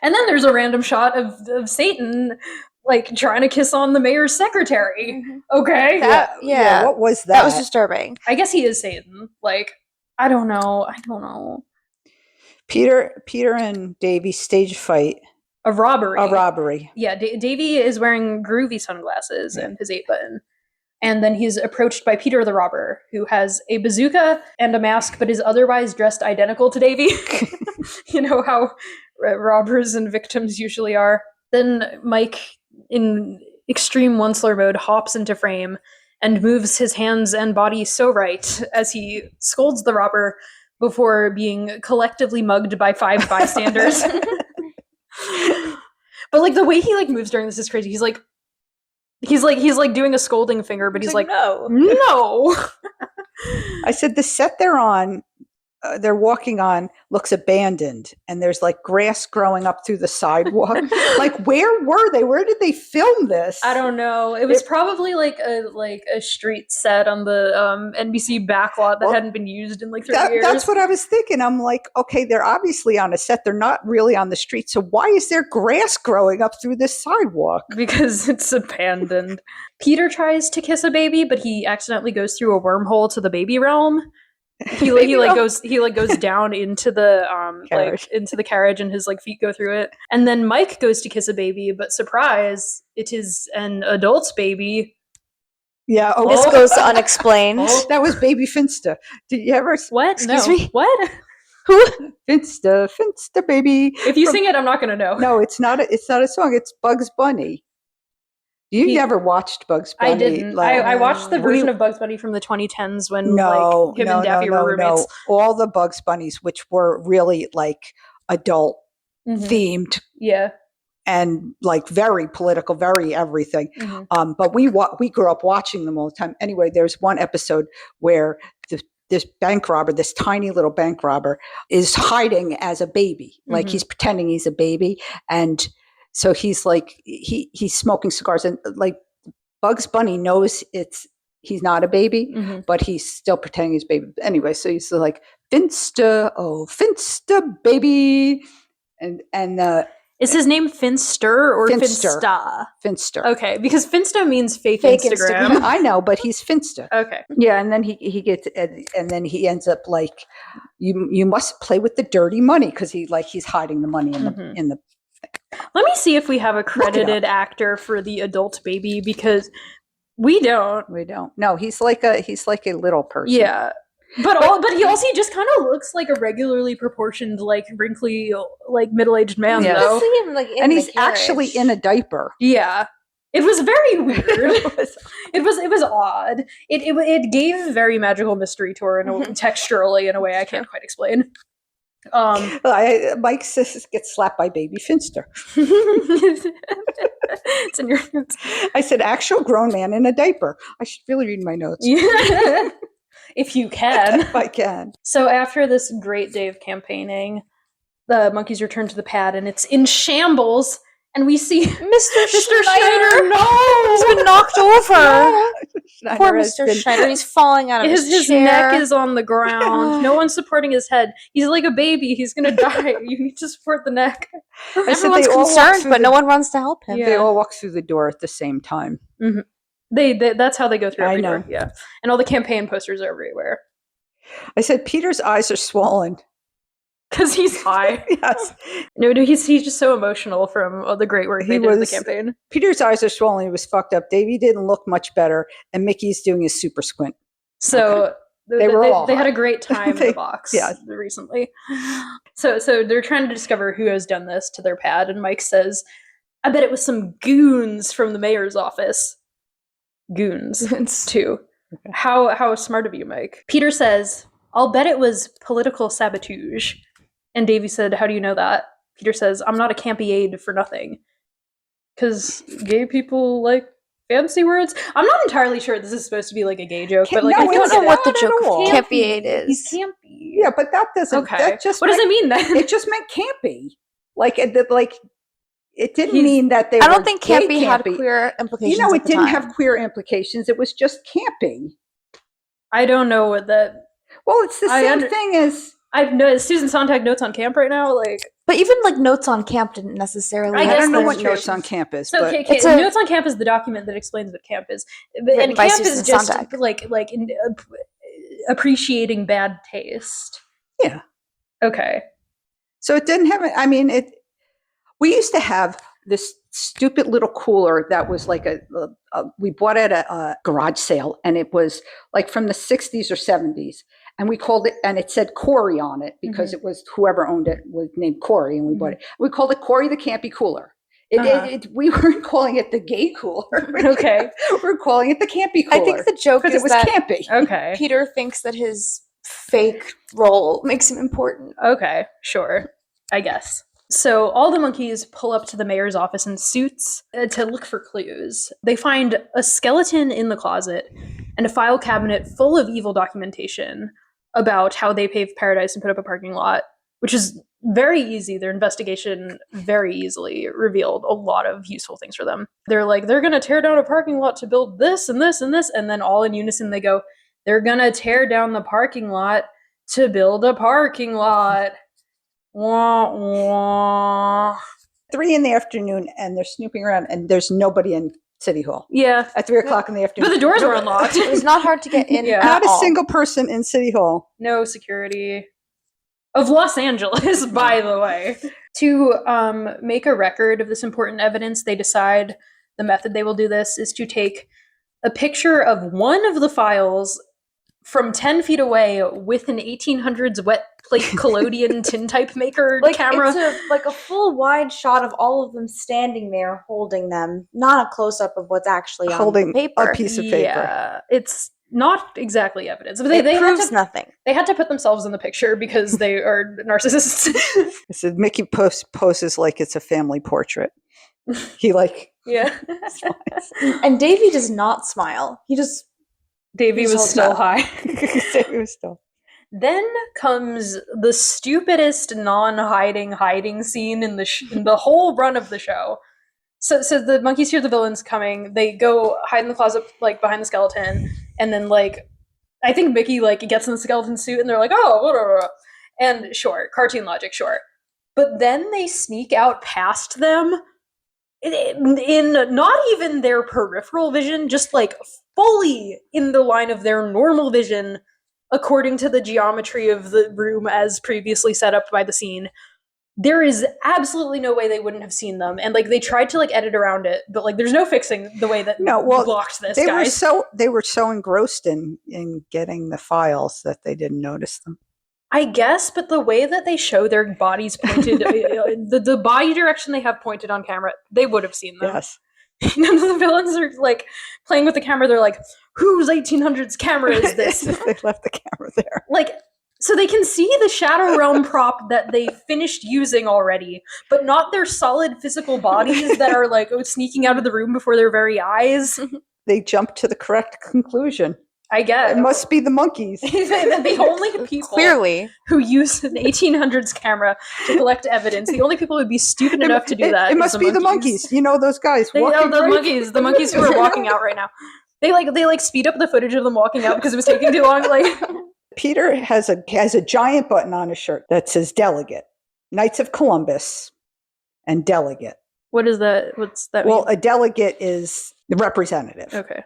And then there's a random shot of Satan like trying to kiss on the mayor's secretary. Okay.
What was that?
That was disturbing.
I guess he is Satan. Like, I don't know.
Peter and Davy stage fight.
A robbery. Yeah, Davy is wearing groovy sunglasses and his 8-button. And then he's approached by Peter the robber, who has a bazooka and a mask, but is otherwise dressed identical to Davy. You know how robbers and victims usually are. Then Mike, in extreme Onceler mode, hops into frame and moves his hands and body so right as he scolds the robber before being collectively mugged by 5 bystanders. But like the way he like moves during this is crazy. He's like doing a scolding finger, but he's like no.
I said the set they're walking on looks abandoned, and there's like grass growing up through the sidewalk. Like, where were they? Where did they film this?
I don't know. It was probably like a street set on the NBC backlot that hadn't been used in like 3 years.
That's what I was thinking. I'm like, okay, they're obviously on a set. They're not really on the street. So why is there grass growing up through this sidewalk?
Because it's abandoned. Peter tries to kiss a baby, but he accidentally goes through a wormhole to the baby realm. He goes down into the carriage. Into the carriage, and his like feet go through it. And then Mike goes to kiss a baby, but surprise, it is an adult's baby.
Yeah,
this goes to unexplained.
That was Baby Finsta. Did you ever?
What?
Excuse me.
What?
Who? Finsta baby.
If you sing it, I'm not going to know.
No, it's not a song. It's Bugs Bunny. You never watched Bugs Bunny?
I didn't.
Like,
I watched the version of Bugs Bunny from the 2010s when him and Davy were roommates.
No. All the Bugs Bunnies, which were really like adult themed.
Yeah.
And like very political, very everything. But we grew up watching them all the time. Anyway, there's one episode where this bank robber, this tiny little bank robber, is hiding as a baby. Like he's pretending he's a baby. And so he's like, he's smoking cigars, and like Bugs Bunny knows he's not a baby,
Mhm.
but he's still pretending he's a baby. Anyway, so he's like, Finster, oh, Finster, baby. And
Is his name Finster or
Finster.
Finsta?
Finster.
Okay, because Finsta means fake
Fake
Instagram.
Instagram.
I know, but he's Finster.
Okay.
Yeah, and then he gets, and then he ends up like, you must play with the dirty money, because he's hiding the money in the.
Let me see if we have a
it
credited actor for the adult baby, because we don't.
We don't. No, he's like a little person.
Yeah. But he just kind of looks like a regularly proportioned, like wrinkly, like middle-aged man,
Yeah.
though.
see him like in
And
the
he's actually in a diaper.
Yeah. It was very weird. It was odd. It gave very magical mystery tour texturally in a way I can't quite explain.
Mike says gets slapped by baby Finster.
It's in your notes.
I said actual grown man in a diaper. I should really read my notes.
Yeah. If you can.
If I can.
So after this great day of campaigning, the monkeys return to the pad and it's in shambles. And we see
Mr.
Schneider.
No, he's been knocked over.
Schneider
Poor
has
Mr.
been-
Schneider. He's falling out of
His
chair.
neck is on the ground. No one's supporting his head. He's like a baby. He's gonna die. You need to support the neck.
I said
Everyone's
they all walk
concerned,
through
but no one runs to help him.
Yeah.
They all walk through the door at the same time.
They that's how they go through
I
every
know.
door. Yeah. And all the campaign posters are everywhere.
I said Peter's eyes are swollen.
Because he's high.
Yes.
No, he's just so emotional from all the great work they did in the campaign.
Peter's eyes are swollen. He was fucked up. Davy didn't look much better, and Mickey's doing his super squint.
So
They
had a great time in
They-
the box
yeah.
recently. So they're trying to discover who has done this to their pad, and Mike says, I bet it was some goons from the mayor's office. Goons, too.
Okay.
How smart of you, Mike. Peter says, I'll bet it was political sabotage. And Davy said, how do you know that? Peter says, I'm not a campy aide for nothing. Because gay people like fancy words. I'm not entirely sure this is supposed to be like a gay joke, but like
No,
I
I
feel
don't
like
know what the
not at
joke
all.
of campy aid is.
he's campy.
Yeah, but that doesn't.
Okay.
That just
What does it
meant-
mean then?
It just meant campy. It didn't
He's-
mean that they.
I
were
don't think
gay
campy had queer implications.
You know,
at
it
the
didn't
time.
have queer implications. It was just campy.
I don't know what that.
Well, it's the same thing as.
I've no Susan Sontag notes on camp right now. Like,
But even like notes on camp didn't necessarily.
I
I
guess
don't know
that's
what
true.
notes on camp is,
so
but
It's a-
notes on camp is the document that explains what camp is,
Written
and
by
camp
Susan
is just
Sontag.
like appreciating bad taste.
Yeah.
Okay.
so it didn't have. I mean, it. We used to have this stupid little cooler that was like we bought at a garage sale, and it was like from the 60s or 70s, and we called it, and it said Corey on it because it was whoever owned it was named Corey, and we bought it. We called it Corey the Campy Cooler. We weren't calling it the gay cooler.
Okay.
we were calling it the campy cooler.
I think the joke
because
is
it was
that
campy.
Okay.
Peter thinks that his fake role makes him important.
Okay. Sure. I guess. So all the monkeys pull up to the mayor's office in suits to look for clues. They find a skeleton in the closet and a file cabinet full of evil documentation about how they paved paradise and put up a parking lot, which is very easy. Their investigation very easily revealed a lot of useful things for them. They're like, they're going to tear down a parking lot to build this and this and this. And then all in unison, they go, they're going to tear down the parking lot to build a parking lot. Wah, wah.
3 p.m, and they're snooping around, and there's nobody in City Hall
Yeah.
at 3 o'clock in the afternoon.
But the doors were unlocked.
It was not hard to get in.
Yeah.
at
Not a
all.
single person in City Hall.
No security. Of Los Angeles, by the way. To make a record of this important evidence, they decide the method they will do this is to take a picture of one of the files from 10 feet away with an 1800s wet plate collodion tintype maker camera.
It's a full wide shot of all of them standing there holding them, not a close up of what's actually
Holding
on the paper.
a piece of paper.
Yeah, it's not exactly evidence. But
It
they had
proves
to,
nothing.
they had to put themselves in the picture because they are narcissists.
I said Mickey poses like it's a family portrait. He
Yeah.
And Davy does not smile. He just
Davy
He's
was
held
still
up.
high.
He was still.
Then comes the stupidest hiding scene in the whole run of the show. So the monkeys hear the villains coming. They go hide in the closet, like behind the skeleton, And then like I think Mickey like gets in the skeleton suit and they're like, oh, blah, blah, blah. And sure, cartoon logic, sure. But then they sneak out past them in not even their peripheral vision, just like fully in the line of their normal vision, according to the geometry of the room as previously set up by the scene. There is absolutely no way they wouldn't have seen them, and like they tried to like edit around it, but like there's no fixing the way that blocked this.
They were so engrossed in getting the files that they didn't notice them.
I guess, but the way that they show their bodies pointed, the body direction they have pointed on camera, they would have seen them.
Yes.
None of the villains are like playing with the camera. They're like, whose 1800s camera is this?
They left the camera there.
Like, so they can see the Shadow Realm prop that they finished using already, but not their solid physical bodies that are like sneaking out of the room before their very eyes.
They jumped to the correct conclusion.
I guess.
It must be the monkeys.
The only people
Clearly
who use an 1800s camera to collect evidence, the only people who would be stupid enough to do that.
It must be the monkeys. You know those guys.
The monkeys who are walking out right now. They speed up the footage of them walking out because it was taking too long. Like
Peter has a giant button on his shirt that says delegate, Knights of Columbus, and delegate.
What is that? What's that mean?
Well, a delegate is the representative.
Okay.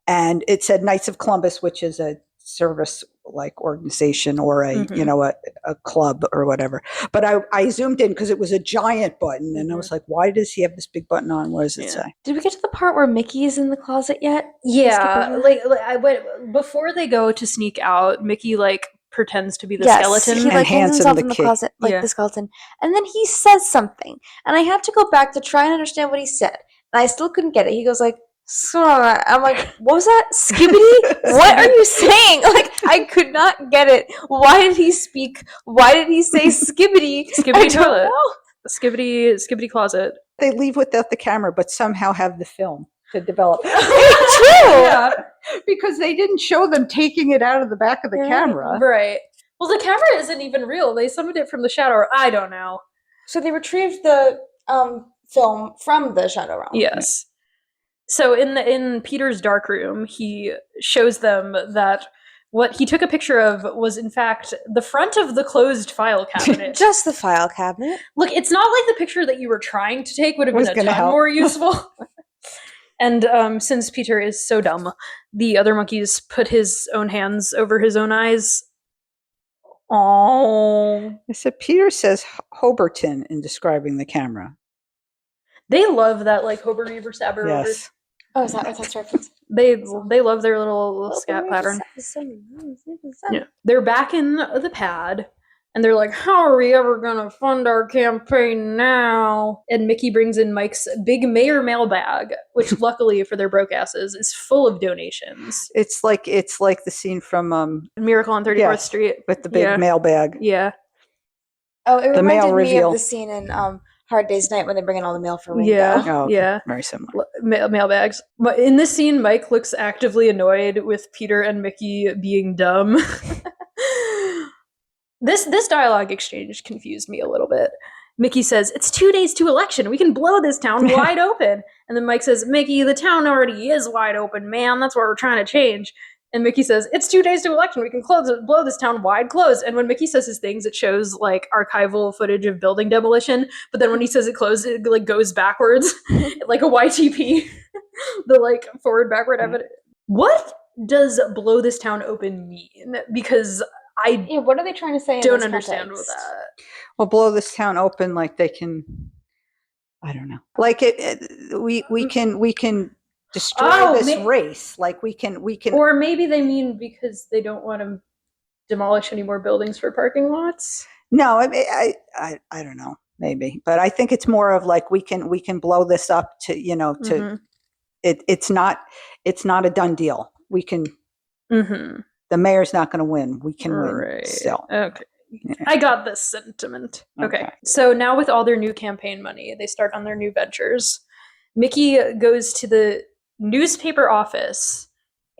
And it said Knights of Columbus, which is a service-like organization or a club or whatever. But I zoomed in because it was a giant button, and I was like, "Why does he have this big button on? What does it say?"
Did we get to the part where Mickey's in the closet yet?
Yeah, like I went before they go to sneak out. Mickey like pretends to be the skeleton.
He like hands himself in the closet, like the skeleton, and then he says something, and I had to go back to try and understand what he said, and I still couldn't get it. He goes like. So I'm like, what was that? Skibidi? What are you saying? Like, I could not get it. Why did he speak? Why did he say skibidi?
Skibidi toilet. Skibidi closet.
They leave without the camera, but somehow have the film to develop.
True. Yeah.
Because they didn't show them taking it out of the back of the camera.
Right. Well, the camera isn't even real. They summoned it from the Shadow. I don't know.
So they retrieved the film from the Shadow Realm.
Yes. So in Peter's dark room, he shows them that what he took a picture of was in fact the front of the closed file cabinet.
Just the file cabinet.
Look, it's not like the picture that you were trying to take would have been a ton more useful. And since Peter is so dumb, the other monkeys put his own hands over his own eyes. Oh.
So Peter says Hoberton in describing the camera.
They love that like Hober Reaver Stabber.
Yes.
Oh, is that what that's reference?
They love their little scat pattern. Yeah. They're back in the pad, and they're like, how are we ever gonna fund our campaign now? And Mickey brings in Mike's big mayor mailbag, which luckily for their broke asses is full of donations.
It's like the scene from
Miracle on 34th Street.
With the big mailbag.
Yeah.
Oh, it
the
reminded
mail
me
reveal.
of the scene in Hard Day's Night when they bring in all the mail for Ringo.
Yeah.
Oh, okay.
Yeah.
Very similar.
Mailbags. But in this scene, Mike looks actively annoyed with Peter and Mickey being dumb. This dialogue exchange confused me a little bit. Mickey says, it's 2 days to election. We can blow this town wide open. And then Mike says, Mickey, the town already is wide open, man. That's what we're trying to change. And Mickey says, it's 2 days to election. We can blow this town wide closed. And when Mickey says his things, it shows like archival footage of building demolition. But then when he says it closed, it like goes backwards, like a YTP. The like forward backward evidence. What does blow this town open mean? Because
what are they trying to say?
Don't understand what that.
Well, blow this town open like they can. I don't know. Like we can destroy this race. Like we can.
Or maybe they mean because they don't want to demolish any more buildings for parking lots.
No, I don't know. Maybe, but I think it's more of like we can blow this up to to. It's not a done deal. We can. Mm-hmm. The mayor's not going to win. We can win still.
Okay. Yeah. I got this sentiment. Okay. So now with all their new campaign money, they start on their new ventures. Mickey goes to the newspaper office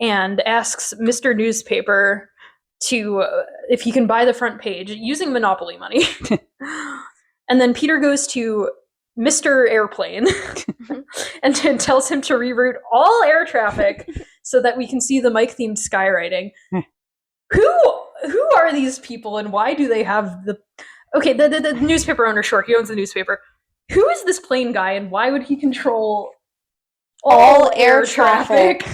and asks Mr. Newspaper to if he can buy the front page using Monopoly money. And then Peter goes to Mr. Airplane and tells him to reroute all air traffic so that we can see the Mike themed skywriting. Who are these people and why do they have the newspaper owner? Sure, he owns the newspaper. Who is this plane guy and why would he control all air traffic?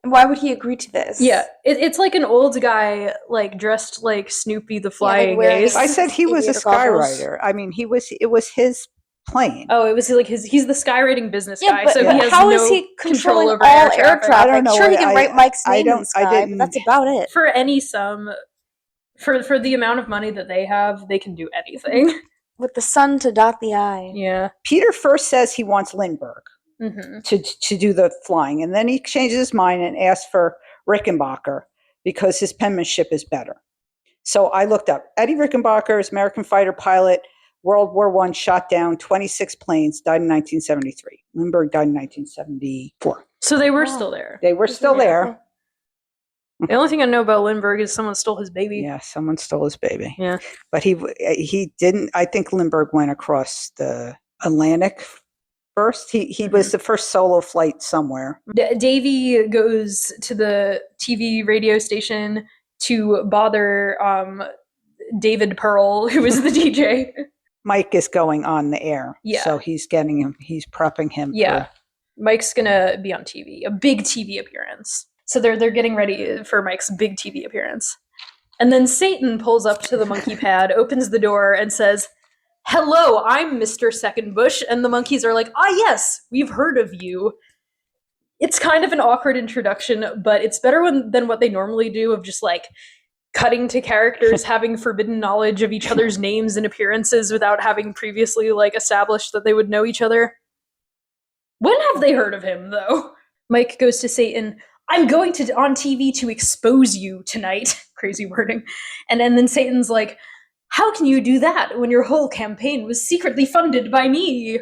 Why would he agree to this?
Yeah, it's like an old guy, like dressed like Snoopy the Flying Ace.
I said he was a skywriter. I mean, it was his plane.
Oh, it was like he's the skywriting business guy.
But
so he has
how
no
is he
control
controlling
over
all
air traffic.
I don't know.
Sure, he can write Mike's name in the sky, but that's about it.
For any sum, for the amount of money that they have, they can do anything.
With the sun to dot the I.
Yeah.
Peter first says he wants Lindbergh to do the flying, and then he changes his mind and asks for Rickenbacker because his penmanship is better. So I looked up Eddie Rickenbacker is American fighter pilot, World War I, shot down 26 planes, died in 1973. Lindbergh died in 1974.
So they were still there.
They were still there.
The only thing I know about Lindbergh is someone stole his baby.
Yeah, someone stole his baby.
Yeah.
But he didn't. I think Lindbergh went across the Atlantic first. He was the first solo flight somewhere.
Davy goes to the TV radio station to bother David Pearl, who is the DJ.
Mike is going on the air.
Yeah.
So he's prepping him.
Yeah. Mike's gonna be on TV, a big TV appearance. So they're getting ready for Mike's big TV appearance. And then Satan pulls up to the monkey pad, opens the door, and says, "Hello, I'm Mr. Second Bush." And the monkeys are like, "Ah, yes, we've heard of you." It's kind of an awkward introduction, but it's better than what they normally do of just like cutting to characters having forbidden knowledge of each other's names and appearances without having previously like established that they would know each other. When have they heard of him, though? Mike goes to Satan, "I'm going on TV to expose you tonight." Crazy wording. And then Satan's like, "How can you do that when your whole campaign was secretly funded by me?"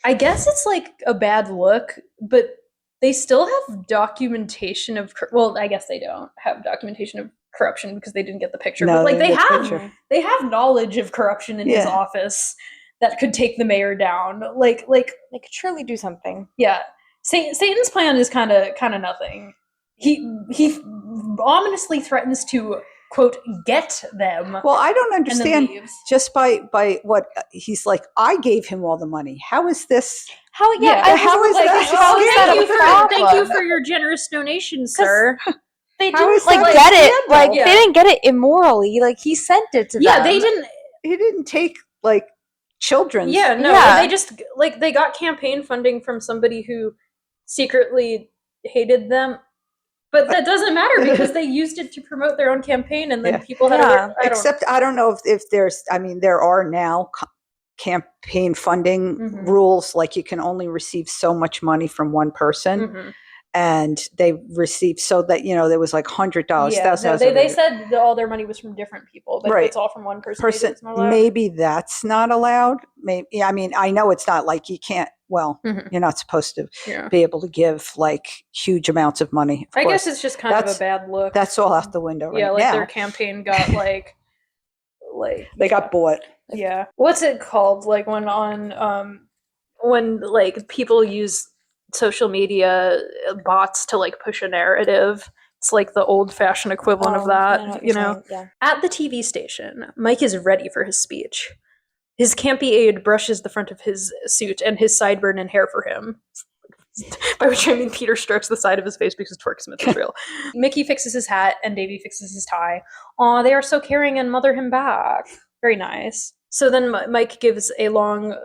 I guess it's like a bad look, but they still have documentation of well, I guess they don't have documentation of corruption because they didn't get the picture.
No,
but like they
have
have knowledge of corruption in his office that could take the mayor down. Like
they could surely do something.
Yeah. Satan's plan is kind of nothing. He ominously threatens to, quote, get them.
Well, I don't understand just by what he's like, I gave him all the money. How is this?
How is that
thank you for your generous donation, sir.
They didn't get it. Like they didn't get it immorally. Like he sent it to them.
Yeah, they didn't.
He didn't take like children's.
Yeah, no. They just they got campaign funding from somebody who secretly hated them. But that doesn't matter because they used it to promote their own campaign, and then people had to.
Except I don't know if there's. I mean, there are now campaign funding rules. Like you can only receive so much money from one person, and they received so that there was like $100.
Yeah, they said that all their money was from different people, but if it's all from one person.
Maybe that's not allowed. Maybe I mean I know it's not like you can't. Well, you're not supposed to be able to give like huge amounts of money.
I guess it's just kind of a bad look.
That's all out the window right now.
Yeah, their campaign got like
they got bought.
Yeah. What's it called? Like when like people use social media bots to like push a narrative. It's like the old-fashioned equivalent of that,
Yeah.
At the TV station, Mike is ready for his speech. His campy aide brushes the front of his suit and his sideburn and hair for him. By which I mean Peter strokes the side of his face because Twerk Smith is real. Micky fixes his hat and Davy fixes his tie. Aw, they are so caring and mother him back. Very nice. So then Mike gives a long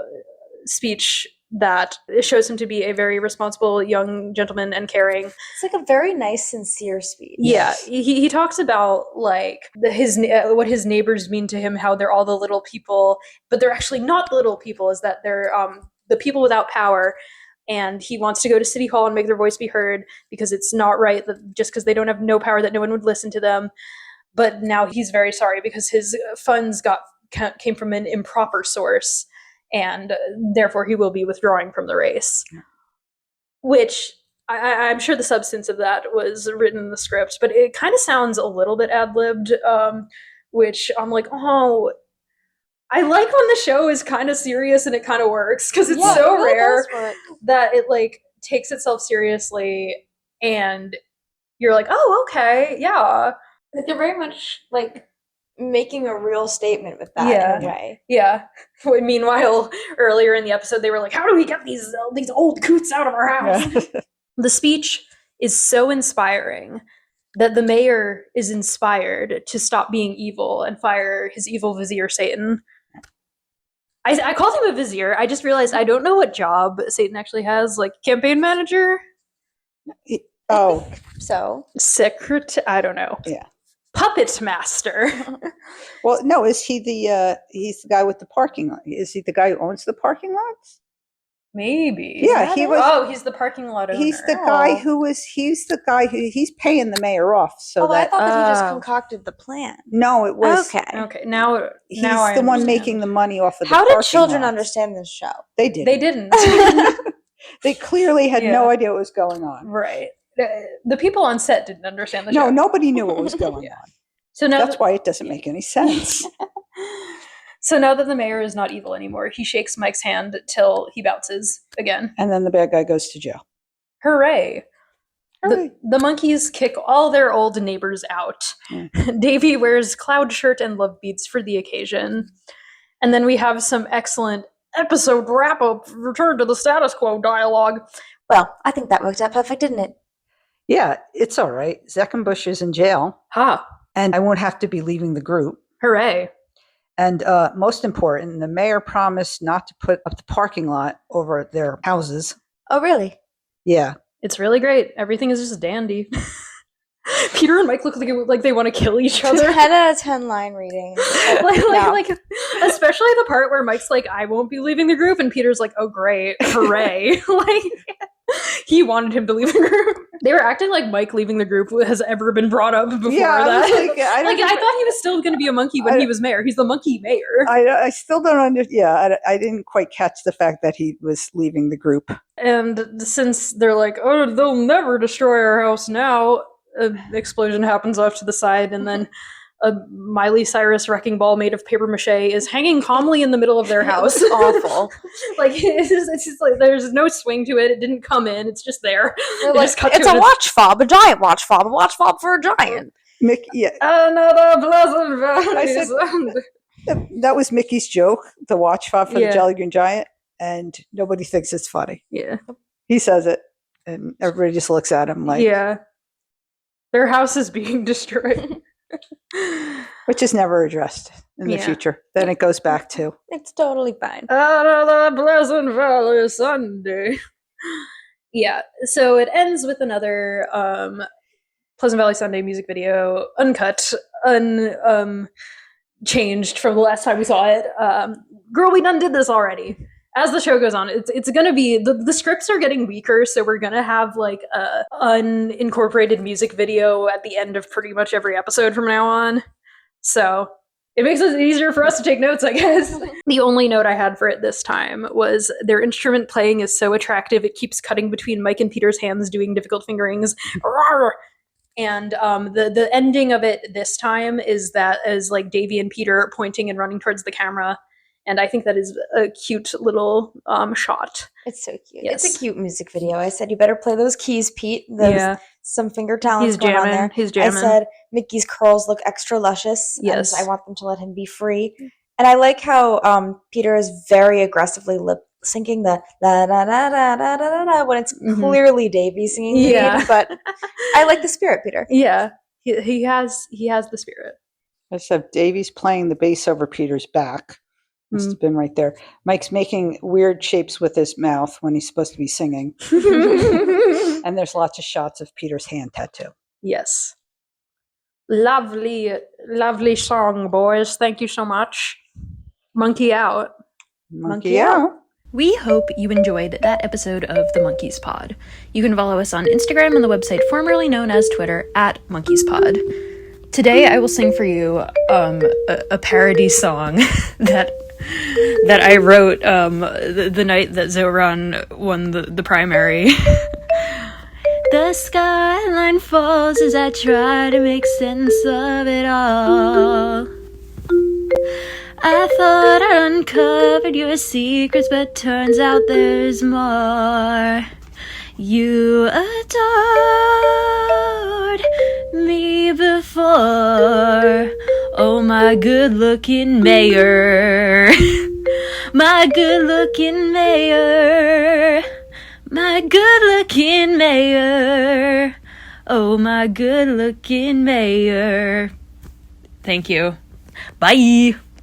speech that shows him to be a very responsible young gentleman and caring.
It's like a very nice, sincere speech.
Yeah, he talks about like what his neighbors mean to him, how they're all the little people, but they're actually not the little people. Is that they're the people without power, and he wants to go to City Hall and make their voice be heard because it's not right that just because they don't have no power that no one would listen to them. But now he's very sorry because his funds came from an improper source. And therefore he will be withdrawing from the race. Which, I'm sure the substance of that was written in the script, but it kind of sounds a little bit ad-libbed, which I'm like, oh, I like when the show is kind of serious and it kind of works, because it's so rare that it, like, takes itself seriously, and you're like, oh, okay, yeah.
Like, they're very much like making a real statement with that in a way.
Yeah. Meanwhile, earlier in the episode, they were like, how do we get these old coots out of our house? The speech is so inspiring that the mayor is inspired to stop being evil and fire his evil vizier, Satan. I called him a vizier. I just realized I don't know what job Satan actually has, like campaign manager?
Oh.
So?
Secretary? I don't know.
Yeah.
Puppet master.
Well, no, is he he's the guy with the parking lot? Is he the guy who owns the parking lots?
Maybe.
Yeah, he was.
Oh, he's the parking lot owner.
He's the guy he's the guy who he's paying the mayor off. So
I thought that he just concocted the plan.
No, it was.
Okay, now
he's the one making the money off of the
How
parking
did children
lots.
understand this show?
They didn't.
They didn't.
They clearly had no idea what was going on.
Right. The people on set didn't understand the show.
No, nobody knew what was going on.
So now
that's why it doesn't make any sense.
So now that the mayor is not evil anymore, he shakes Mike's hand till he bounces again.
And then the bad guy goes to jail.
Hooray. The monkeys kick all their old neighbors out. Davy wears cloud shirt and love beads for the occasion. And then we have some excellent episode wrap-up, return to the status quo dialogue.
Well, I think that worked out perfect, didn't it?
Yeah, it's all right. Zeckenbush is in jail. And I won't have to be leaving the group.
Hooray.
And most important, the mayor promised not to put up the parking lot over their houses.
Oh, really?
Yeah.
It's really great. Everything is just dandy. Peter and Mike look like they want to kill each other.
10 out of 10 line reading.
like, especially the part where Mike's like, I won't be leaving the group, and Peter's like, oh, great. Hooray. Like, he wanted him to leave the group. They were acting like Mike leaving the group has ever been brought up before that. I thought he was still going to be a monkey when he was mayor. He's the Monkee Mayor.
I still don't understand. Yeah, I didn't quite catch the fact that he was leaving the group.
And since they're like, oh, they'll never destroy our house now, an explosion happens off to the side, and then a Miley Cyrus wrecking ball made of paper mache is hanging calmly in the middle of their house.
It's awful.
Like it's just like there's no swing to it. It didn't come in. It's just there.
It's a watch fob, a giant watch fob, a watch fob for a giant.
Mickey, yeah.
Another pleasant valley.
That was Mickey's joke, the watch fob for the Jolly Green Giant, and nobody thinks it's funny.
Yeah,
he says it, and everybody just looks at him like,
yeah, their house is being destroyed.
Which is never addressed in the future. Then it goes back to
it's totally fine.
Another Pleasant Valley Sunday. Yeah, so it ends with another Pleasant Valley Sunday music video, uncut, changed from the last time we saw it. Girl, we done did this already. As the show goes on, it's gonna be the scripts are getting weaker, so we're gonna have like a unincorporated music video at the end of pretty much every episode from now on. So it makes it easier for us to take notes, I guess. The only note I had for it this time was their instrument playing is so attractive it keeps cutting between Mike and Peter's hands doing difficult fingerings. And the ending of it this time is like Davy and Peter pointing and running towards the camera. And I think that is a cute little shot.
It's so cute.
Yes.
It's a cute music video. I said, you better play those keys, Pete. Some finger talents
He's
going
jamming.
on there.
He's jamming.
I said, Mickey's curls look extra luscious.
Yes.
And I want them to let him be free. And I like how Peter is very aggressively lip syncing the la da da da da da da when it's clearly Davy singing the lead, but I like the spirit, Peter.
Yeah. He has the spirit.
I said Davy's playing the bass over Peter's back. Must have been right there. Mike's making weird shapes with his mouth when he's supposed to be singing. And there's lots of shots of Peter's hand tattoo.
Yes. Lovely, lovely song, boys. Thank you so much. Monkey out.
Monkey out.
We hope you enjoyed that episode of the Monkeys Pod. You can follow us on Instagram and the website formerly known as Twitter at Monkeespod. Today I will sing for you a parody song that I wrote the night that Zohran won the primary. The skyline falls as I try to make sense of it all. I thought I uncovered your secrets, but turns out there's more.
You adored me before. Oh, my good-looking mayor. My good-looking mayor. My good-looking mayor. Oh, my good-looking mayor. Thank you. Bye.